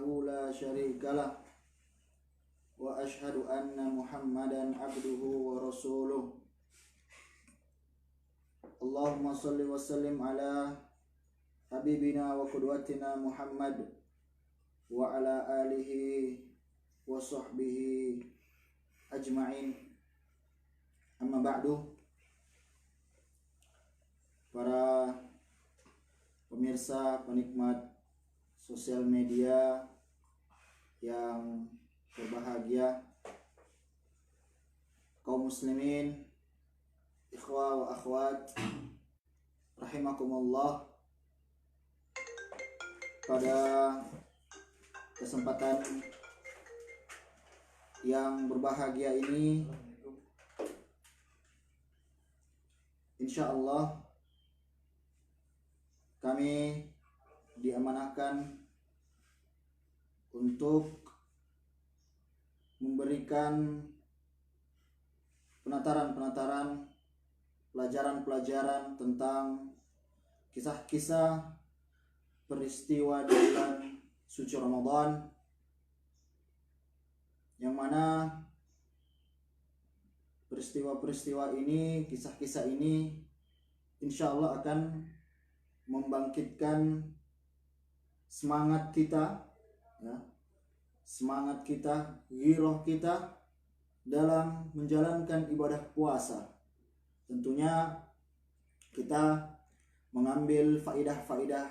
وحده لا شريك له وأشهد أن محمدا عبده ورسوله اللهم صل وسلم على حبيبنا وقدوتنا محمد وعلى آله وصحبه أجمعين. Amma ba'du. Para pemirsa, penikmat sosial media yang berbahagia, kaum muslimin, ikhwah wa akhwat rahimakumullah. Pada kesempatan yang berbahagia ini, insya Allah kami diamanahkan untuk memberikan penataran-penataran, pelajaran-pelajaran tentang kisah-kisah peristiwa di bulan suci Ramadan, yang mana peristiwa-peristiwa ini, kisah-kisah ini insya Allah akan membangkitkan semangat kita, semangat kita, giroh kita dalam menjalankan ibadah puasa. Tentunya kita mengambil faidah-faidah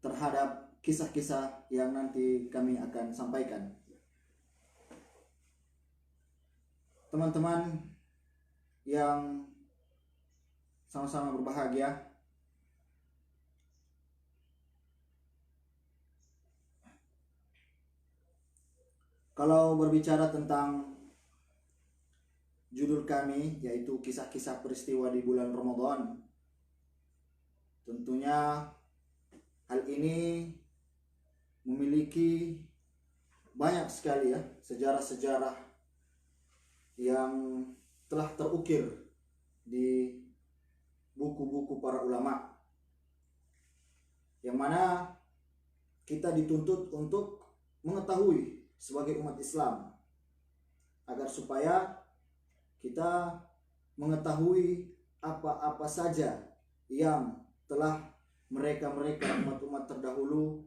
terhadap kisah-kisah yang nanti kami akan sampaikan. Teman-teman yang sama-sama berbahagia, kalau berbicara tentang judul kami, yaitu kisah-kisah peristiwa di bulan Ramadan, tentunya hal ini memiliki banyak sekali sejarah-sejarah yang telah terukir di buku-buku para ulama, yang mana kita dituntut untuk mengetahui sebagai umat Islam agar supaya kita mengetahui apa-apa saja yang telah mereka-mereka umat-umat terdahulu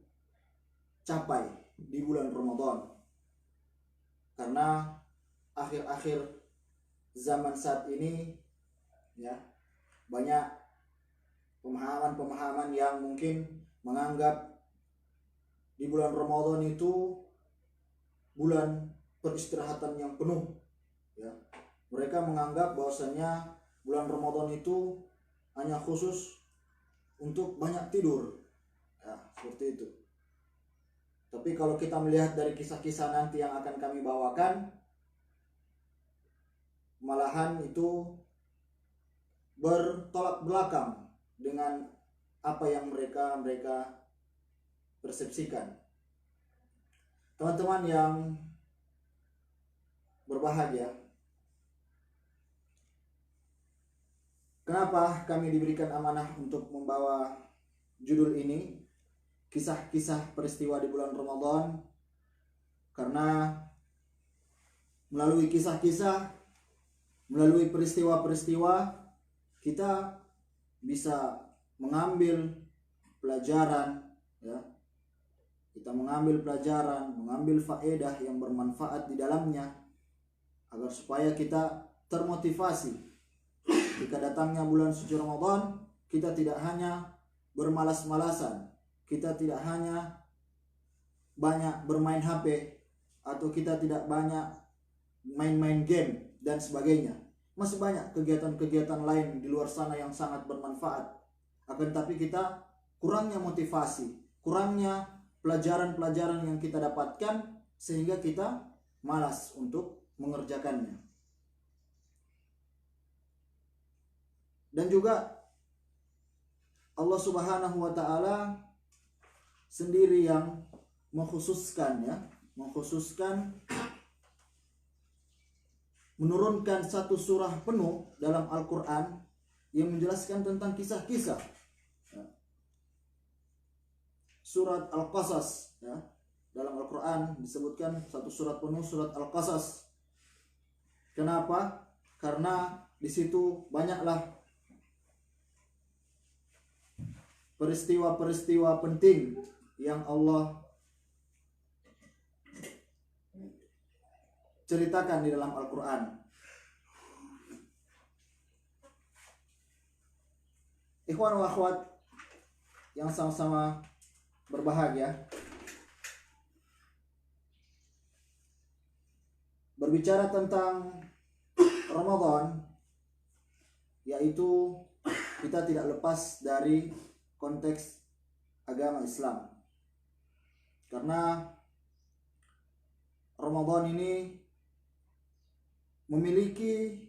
capai di bulan Ramadan. Karena akhir-akhir zaman saat ini banyak pemahaman-pemahaman yang mungkin menganggap di bulan Ramadan itu bulan peristirahatan yang penuh. Mereka menganggap bahwasanya bulan Ramadan itu hanya khusus untuk banyak tidur, seperti itu. Tapi kalau kita melihat dari kisah-kisah nanti yang akan kami bawakan, malahan itu bertolak belakang dengan apa yang mereka persepsikan. Teman-teman yang berbahagia, kenapa kami diberikan amanah untuk membawa judul ini, kisah-kisah peristiwa di bulan Ramadan? Karena melalui kisah-kisah, melalui peristiwa-peristiwa, kita bisa mengambil pelajaran, kita mengambil pelajaran, mengambil faedah yang bermanfaat di dalamnya, agar supaya kita termotivasi jika datangnya bulan suci Ramadan. Kita tidak hanya bermalas-malasan, kita tidak hanya banyak bermain HP, atau kita tidak banyak main-main game dan sebagainya. Masih banyak kegiatan-kegiatan lain di luar sana yang sangat bermanfaat. Akan tapi kita kurangnya motivasi, kurangnya pelajaran-pelajaran yang kita dapatkan, sehingga kita malas untuk mengerjakannya. Dan juga Allah Subhanahu wa Ta'ala sendiri yang mengkhususkan menurunkan satu surah penuh dalam Al-Quran yang menjelaskan tentang kisah-kisah. surat Al-Qasas, ya. Dalam Al-Quran disebutkan satu surat penuh, surat Al-Qasas. Kenapa? Karena di situ banyaklah peristiwa-peristiwa penting yang Allah ceritakan di dalam Al-Quran. Ikhwan wa akhwat yang sama-sama berbahagia, berbicara tentang Ramadan, yaitu kita tidak lepas dari konteks agama Islam. Karena Ramadan ini memiliki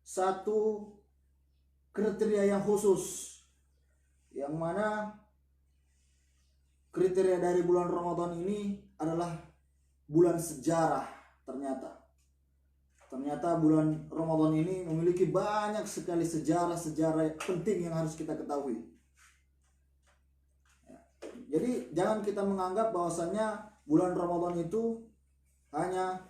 satu kriteria yang khusus, yang mana kriteria dari bulan Ramadan ini adalah bulan sejarah. Ternyata bulan Ramadan ini memiliki banyak sekali sejarah-sejarah penting yang harus kita ketahui. Jadi jangan kita menganggap bahwasannya bulan Ramadan itu hanya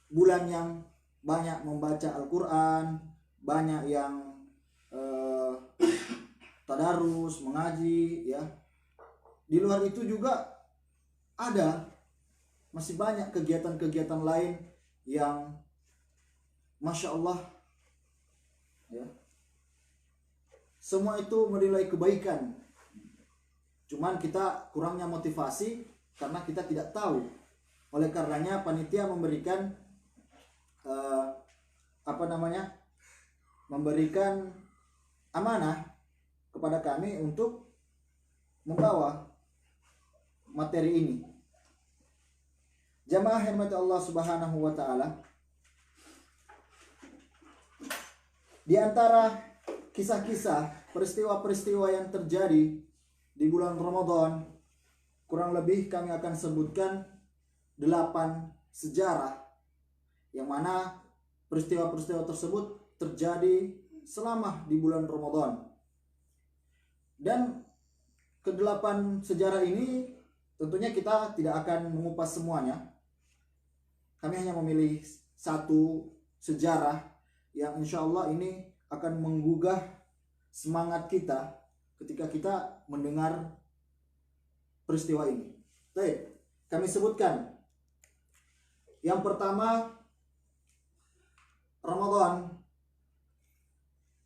bulan yang banyak membaca Al-Quran, banyak yang tadarus, mengaji, ya. Di luar itu juga ada masih banyak kegiatan-kegiatan lain yang Masya Allah, ya, semua itu menilai kebaikan. Cuman kita kurangnya motivasi karena kita tidak tahu. Oleh karenanya panitia memberikan memberikan amanah kepada kami untuk membawa materi ini. Jamaah hormati Allah Subhanahu wa taala, di antara kisah-kisah, peristiwa-peristiwa yang terjadi di bulan Ramadan, kurang lebih kami akan sebutkan 8 sejarah, yang mana peristiwa-peristiwa tersebut terjadi selama di bulan Ramadan. Dan ke-8 sejarah ini tentunya kita tidak akan mengupas semuanya. Kami hanya memilih satu sejarah yang insya Allah ini akan menggugah semangat kita ketika kita mendengar peristiwa ini. Baik, kami sebutkan. Yang pertama, Ramadan,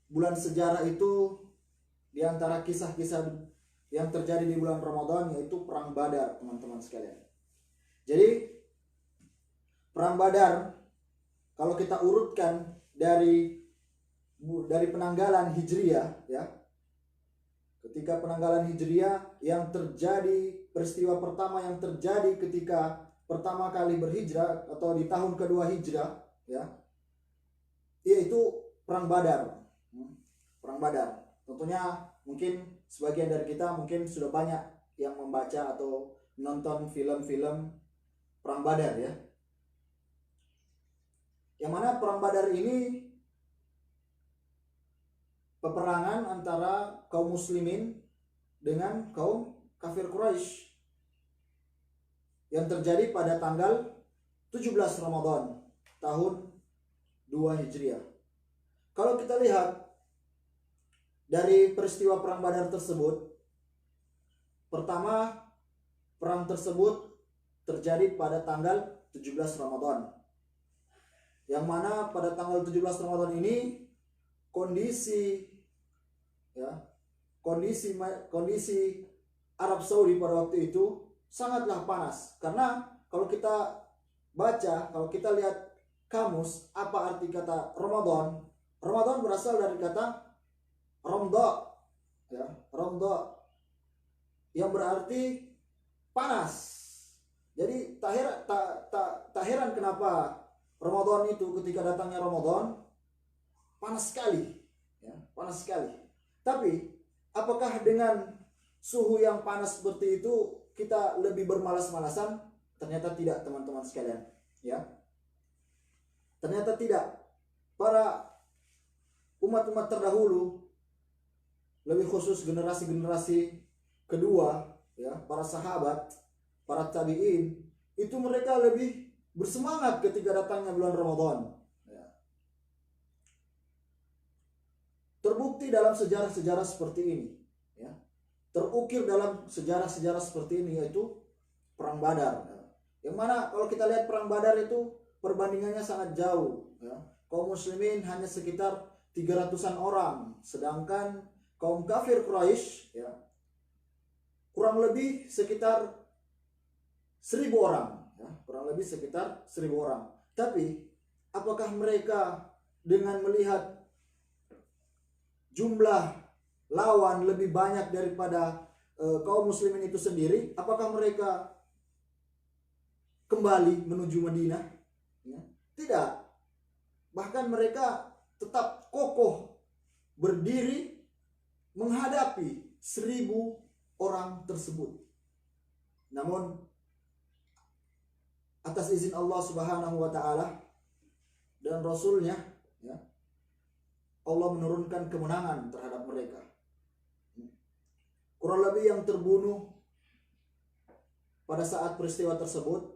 bulan sejarah itu di antara kisah-kisah yang terjadi di bulan Ramadan yaitu Perang Badar, teman-teman sekalian. Jadi Perang Badar, kalau kita urutkan dari penanggalan Hijriyah, ya. Ketika penanggalan Hijriyah yang terjadi, peristiwa pertama yang terjadi ketika pertama kali berhijrah atau di tahun kedua hijrah, ya, yaitu Perang Badar. Perang Badar. Tentunya mungkin sebagian dari kita mungkin sudah banyak yang membaca atau menonton film-film Perang Badar, ya. Yang mana Perang Badar ini peperangan antara kaum muslimin dengan kaum kafir Quraisy yang terjadi pada tanggal 17 Ramadan tahun 2 Hijriah. Kalau kita lihat dari peristiwa Perang Badar tersebut, pertama, perang tersebut terjadi pada tanggal 17 Ramadan. Yang mana pada tanggal 17 Ramadan ini kondisi Arab Saudi pada waktu itu sangatlah panas. Karena kalau kita baca, kalau kita lihat kamus, apa arti kata Ramadan? Ramadan berasal dari kata Ramda, ya, Ramda, yang berarti panas. Jadi tak heran kenapa Ramadan itu ketika datangnya Ramadan panas sekali, ya, panas sekali. Tapi apakah dengan suhu yang panas seperti itu kita lebih bermalas-malasan? Ternyata tidak, teman-teman sekalian, ya. Ternyata tidak. Para umat-umat terdahulu lebih khusus generasi-generasi kedua, ya, para sahabat, para tabi'in, itu mereka lebih bersemangat ketika datangnya bulan Ramadan. Ya. Terbukti dalam sejarah-sejarah seperti ini, ya. Terukir dalam sejarah-sejarah seperti ini, yaitu Perang Badar. Ya. Yang mana kalau kita lihat Perang Badar itu perbandingannya sangat jauh. Ya. Kaum muslimin hanya sekitar 300-an orang, sedangkan kaum kafir Quraisy, ya, kurang lebih sekitar 1.000 orang, ya, kurang lebih sekitar 1.000 orang. Tapi apakah mereka dengan melihat jumlah lawan lebih banyak daripada kaum muslimin itu sendiri, apakah mereka kembali menuju Madinah? Ya, tidak. Bahkan mereka tetap kokoh berdiri menghadapi 1.000 orang tersebut. Namun atas izin Allah Subhanahu wa taala dan Rasulnya, ya, Allah menurunkan kemenangan terhadap mereka. Kurang lebih yang terbunuh pada saat peristiwa tersebut,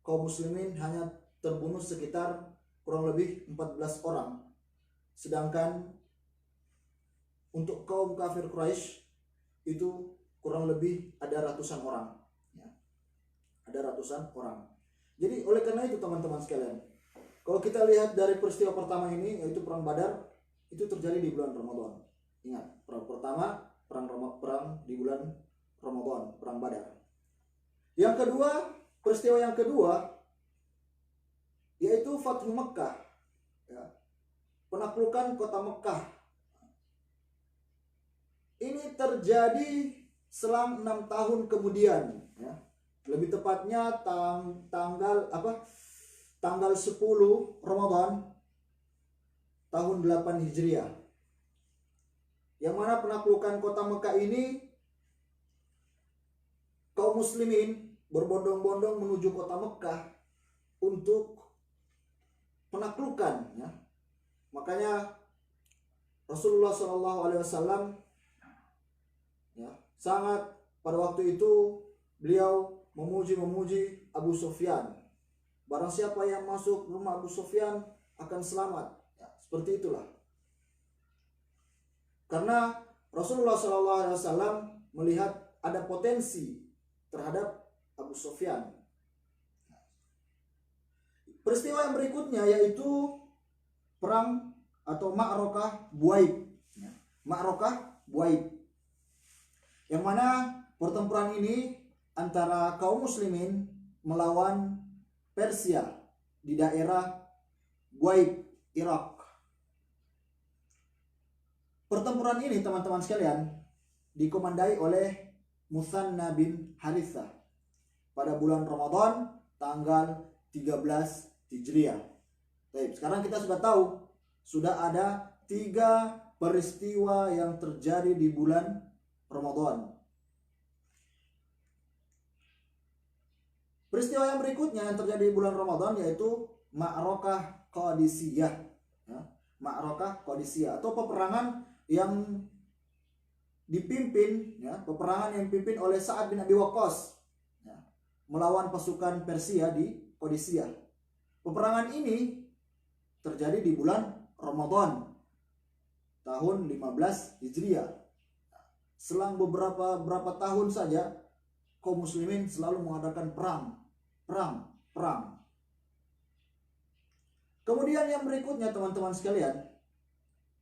kaum muslimin hanya terbunuh sekitar kurang lebih 14 orang. Sedangkan untuk kaum kafir Quraisy itu kurang lebih ada ratusan orang. Ya. Ada ratusan orang. Jadi oleh karena itu teman-teman sekalian, kalau kita lihat dari peristiwa pertama ini, yaitu Perang Badar, itu terjadi di bulan Ramadan. Ingat, perang pertama, perang di bulan Ramadan, Perang Badar. Yang kedua, peristiwa yang kedua, yaitu Fathu Mekah, ya, penaklukan kota Mekah. Ini terjadi selang 6 tahun kemudian, ya. Lebih tepatnya tanggal 10 Ramadan tahun 8 Hijriah. Yang mana penaklukan kota Mekah ini, kaum muslimin berbondong-bondong menuju kota Mekah untuk penaklukan, ya. Makanya Rasulullah SAW, ya, sangat pada waktu itu beliau memuji Abu Sufyan. Barang siapa yang masuk rumah Abu Sufyan akan selamat, ya, seperti itulah. Karena Rasulullah SAW melihat ada potensi terhadap Abu Sufyan. Peristiwa yang berikutnya yaitu perang atau Ma'rakah Buaib. Ma'rakah Buaib. Yang mana pertempuran ini antara kaum muslimin melawan Persia di daerah Buaib, Irak. Pertempuran ini teman-teman sekalian dikomandai oleh Musanna bin Harithah pada bulan Ramadan tanggal 13 Hijriah. Baik, sekarang kita sudah tahu, sudah ada 3 peristiwa yang terjadi di bulan Ramadan. Peristiwa yang berikutnya yang terjadi di bulan Ramadan yaitu Ma'rakah Qadisiyah, ya, Ma'rakah Qadisiyah atau peperangan yang dipimpin, ya, peperangan yang dipimpin oleh Sa'ad bin Abi Waqqas, ya, melawan pasukan Persia di Qadisiyah. Peperangan ini terjadi di bulan Ramadan tahun 15 Hijriah. Selang beberapa tahun saja kaum muslimin selalu mengadakan perang. Kemudian yang berikutnya teman-teman sekalian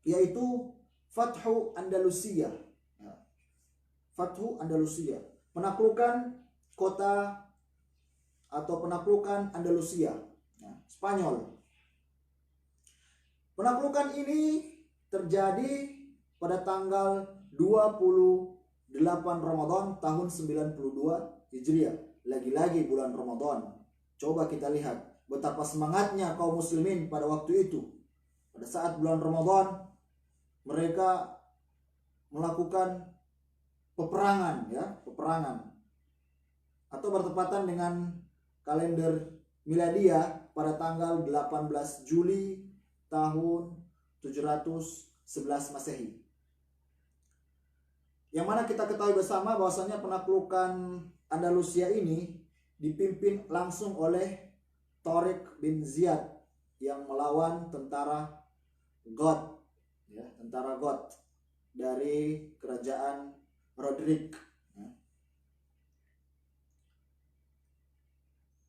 yaitu Fathu Andalusia. Fathu Andalusia, penaklukan kota atau penaklukan Andalusia, ya, Spanyol. Penaklukan ini terjadi pada tanggal 28 Ramadan tahun 92 Hijriah. Lagi-lagi bulan Ramadan. Coba kita lihat betapa semangatnya kaum muslimin pada waktu itu. Pada saat bulan Ramadan mereka melakukan peperangan, ya, peperangan. Atau bertepatan dengan kalender miladia pada tanggal 18 Juli tahun 711 Masehi. Yang mana kita ketahui bersama bahwasanya penaklukan Andalusia ini dipimpin langsung oleh Tariq bin Ziyad yang melawan tentara Goth, ya, tentara Goth dari kerajaan Roderick.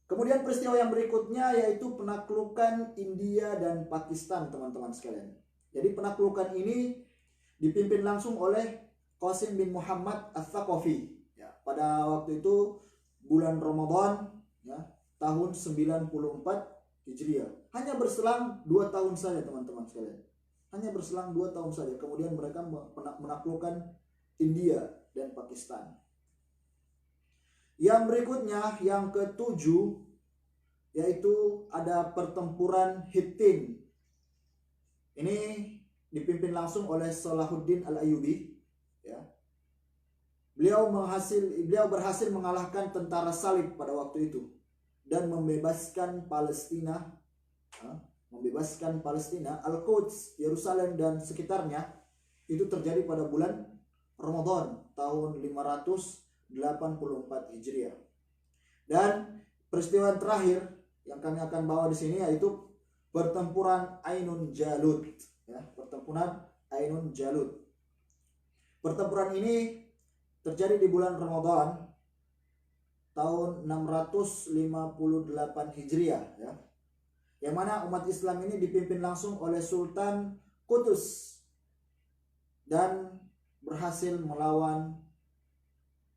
Kemudian peristiwa yang berikutnya yaitu penaklukan India dan Pakistan, teman-teman sekalian. Jadi penaklukan ini dipimpin langsung oleh Qasim bin Muhammad Ats-Tsaqafi. Ya, pada waktu itu bulan Ramadan, ya, tahun 94 Hijriah. Hanya berselang 2 tahun saja, teman-teman sekalian. Hanya berselang 2 tahun saja. Kemudian mereka menaklukkan India dan Pakistan. Yang berikutnya, yang ketujuh, yaitu ada pertempuran Hittin. Ini dipimpin langsung oleh Salahuddin Al-Ayyubi. Ya. Beliau berhasil mengalahkan tentara Salib pada waktu itu dan membebaskan Palestina, Al-Quds, Yerusalem dan sekitarnya. Itu terjadi pada bulan Ramadan tahun 584 Hijriah. Dan peristiwa terakhir yang kami akan bawa di sini yaitu pertempuran Ainun Jalut, ya, pertempuran Ainun Jalut. Pertempuran ini terjadi di bulan Ramadan tahun 658 Hijriah, ya. Yang mana umat Islam ini dipimpin langsung oleh Sultan Qutuz dan berhasil melawan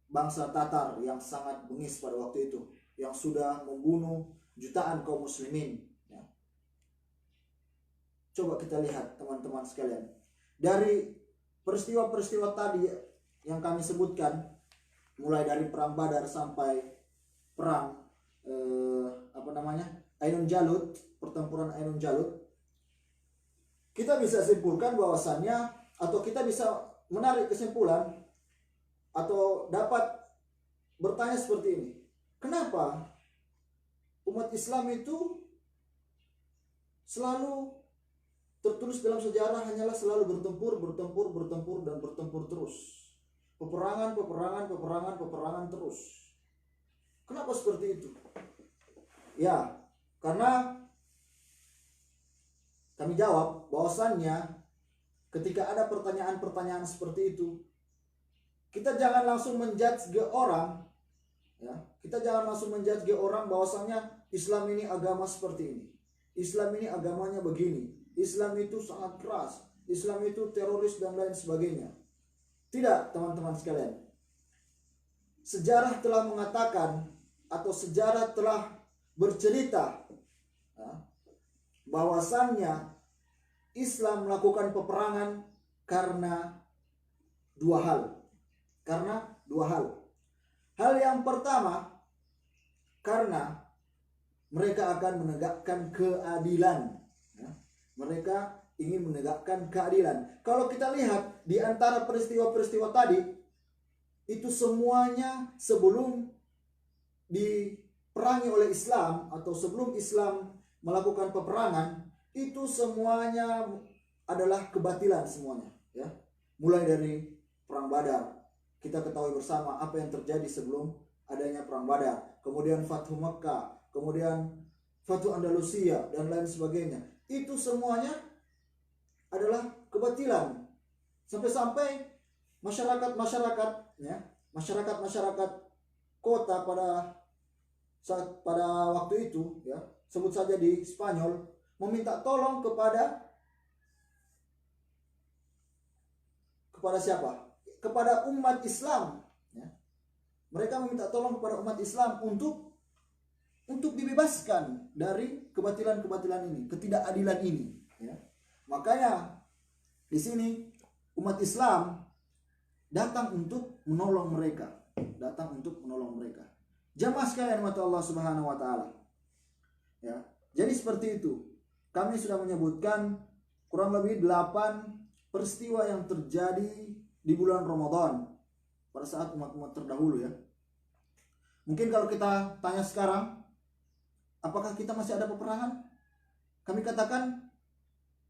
bangsa Tatar yang sangat bengis pada waktu itu, yang sudah membunuh jutaan kaum muslimin, ya. Coba kita lihat, teman-teman sekalian, dari peristiwa-peristiwa tadi yang kami sebutkan, mulai dari perang Badar sampai perang Ainun Jalut, pertempuran Ainun Jalut, kita bisa simpulkan bahwasannya, atau kita bisa menarik kesimpulan atau dapat bertanya seperti ini. Kenapa umat Islam itu selalu tertulis dalam sejarah hanyalah selalu bertempur dan bertempur terus. Peperangan terus. Kenapa seperti itu? Ya, karena kami jawab bahwasannya ketika ada pertanyaan-pertanyaan seperti itu, kita jangan langsung menjudge orang, ya. Kita jangan langsung menjudge orang bahwasanya Islam ini agama seperti ini. Islam ini agamanya begini. Islam itu sangat keras. Islam itu teroris dan lain sebagainya. Tidak, teman-teman sekalian. Sejarah telah mengatakan atau sejarah telah bercerita, ya, bahwasannya Islam melakukan peperangan karena dua hal. Hal yang pertama, karena mereka akan menegakkan keadilan, ya. Mereka ingin menegakkan keadilan. Kalau kita lihat di antara peristiwa-peristiwa tadi, itu semuanya sebelum diperangi oleh Islam atau sebelum Islam melakukan peperangan, itu semuanya adalah kebatilan semuanya, ya. Mulai dari perang Badar, kita ketahui bersama apa yang terjadi sebelum adanya perang Badar, kemudian Fathu Makkah, kemudian Fathu Andalusia dan lain sebagainya. Itu semuanya adalah kebatilan. Sampai-sampai masyarakat kota pada waktu itu, ya, sebut saja di Spanyol, meminta tolong kepada siapa? Kepada umat Islam, ya. Mereka meminta tolong kepada umat Islam untuk dibebaskan dari kebatilan-kebatilan ini, ketidakadilan ini, ya. Makanya di sini umat Islam datang untuk menolong mereka, Jamaah sekalian mata Allah Subhanahu wa taala. Ya. Jadi seperti itu. Kami sudah menyebutkan kurang lebih 8 peristiwa yang terjadi di bulan Ramadan pada saat umat-umat terdahulu, ya. Mungkin kalau kita tanya sekarang, apakah kita masih ada peperangan? Kami katakan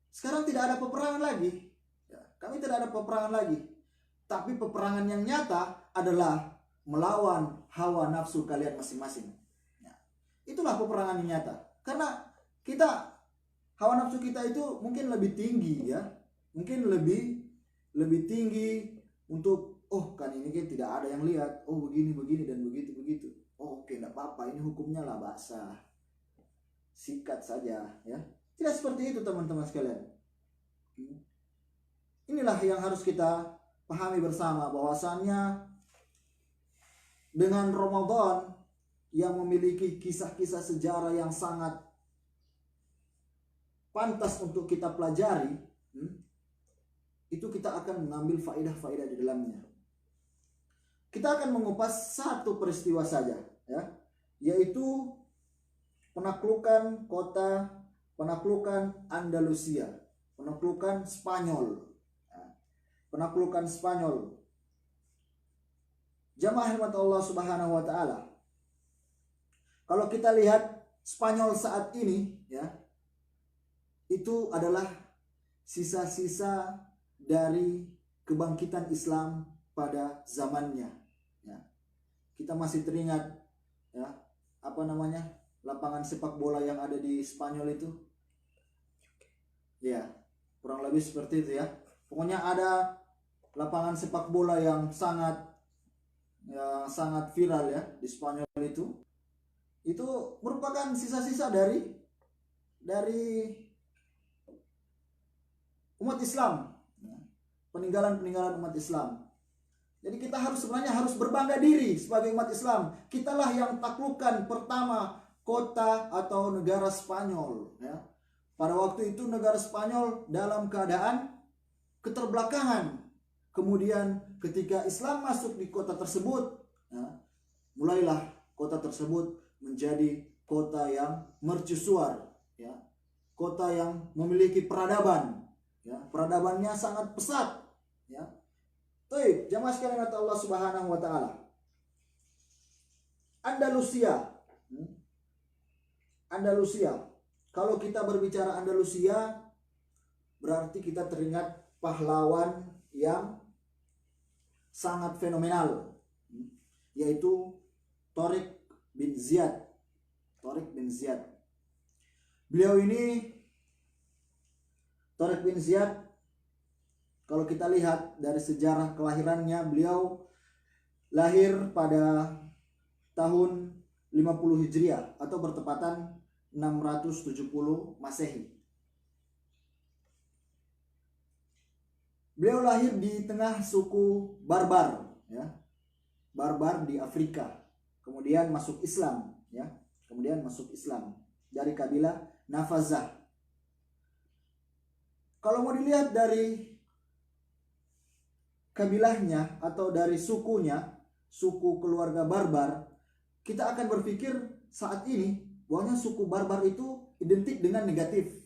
sekarang tidak ada peperangan lagi, ya. Kami tidak ada peperangan lagi. Tapi peperangan yang nyata adalah melawan hawa nafsu kalian masing-masing. Ya. Itulah peperangan yang nyata. Karena hawa nafsu kita itu mungkin lebih tinggi ya. Mungkin lebih tinggi untuk kan ini kan tidak ada yang lihat. Oh begini dan begitu. Oh oke, enggak apa-apa, ini hukumnya lah basah. Sikat saja ya. Tidak seperti itu teman-teman sekalian. Inilah yang harus kita pahami bersama, bahwasannya dengan Ramadan yang memiliki kisah-kisah sejarah yang sangat pantas untuk kita pelajari, itu kita akan mengambil faedah-faedah di dalamnya. Kita akan mengupas satu peristiwa saja ya, yaitu penaklukan Andalusia, penaklukan Spanyol. Penaklukan Spanyol. Jamaah rahmat Allah Subhanahu wa taala. Kalau kita lihat Spanyol saat ini ya, itu adalah sisa-sisa dari kebangkitan Islam pada zamannya ya. Kita masih teringat ya, lapangan sepak bola yang ada di Spanyol itu. Ya, kurang lebih seperti itu ya. Pokoknya ada lapangan sepak bola yang sangat viral ya di Spanyol itu merupakan sisa-sisa dari umat Islam, peninggalan umat Islam. Jadi kita sebenarnya harus berbangga diri sebagai umat Islam. Kitalah yang taklukkan pertama kota atau negara Spanyol ya. Pada waktu itu negara Spanyol dalam keadaan keterbelakangan. Kemudian ketika Islam masuk di kota tersebut, ya, mulailah kota tersebut menjadi kota yang mercusuar, ya, kota yang memiliki peradaban, ya, peradabannya sangat pesat, ya. Baik, jamaah sekalian kata Allah Subhanahu wa taala. Andalusia. Kalau kita berbicara Andalusia, berarti kita teringat pahlawan yang sangat fenomenal, yaitu Tariq bin Ziyad. Beliau ini, Tariq bin Ziyad, kalau kita lihat dari sejarah kelahirannya, beliau lahir pada tahun 50 Hijriah atau bertepatan 670 Masehi. Beliau lahir di tengah suku Barbar, ya. Barbar di Afrika. Kemudian masuk Islam, ya. Dari kabilah Nafazah. Kalau mau dilihat dari kabilahnya atau dari sukunya, suku keluarga Barbar, kita akan berpikir saat ini bahwa suku Barbar itu identik dengan negatif,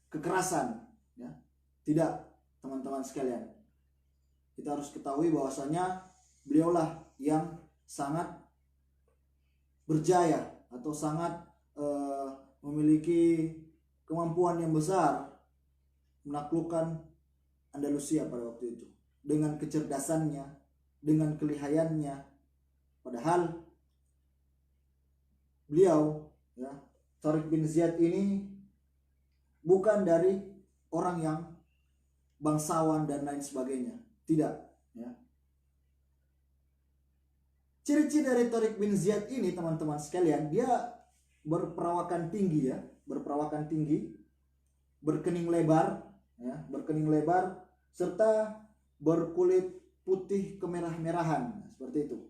kekerasan, ya. Tidak. Teman-teman sekalian, kita harus ketahui bahwasanya beliaulah yang sangat berjaya atau sangat memiliki kemampuan yang besar menaklukkan Andalusia pada waktu itu dengan kecerdasannya, dengan kelihayannya. Padahal beliau, ya, Tariq bin Ziyad ini bukan dari orang yang bangsawan dan lain sebagainya, tidak, ya. Ciri-ciri dari Tariq bin Ziyad ini, teman-teman sekalian, dia berperawakan tinggi, ya, berkening lebar, ya, serta berkulit putih kemerah-merahan, seperti itu.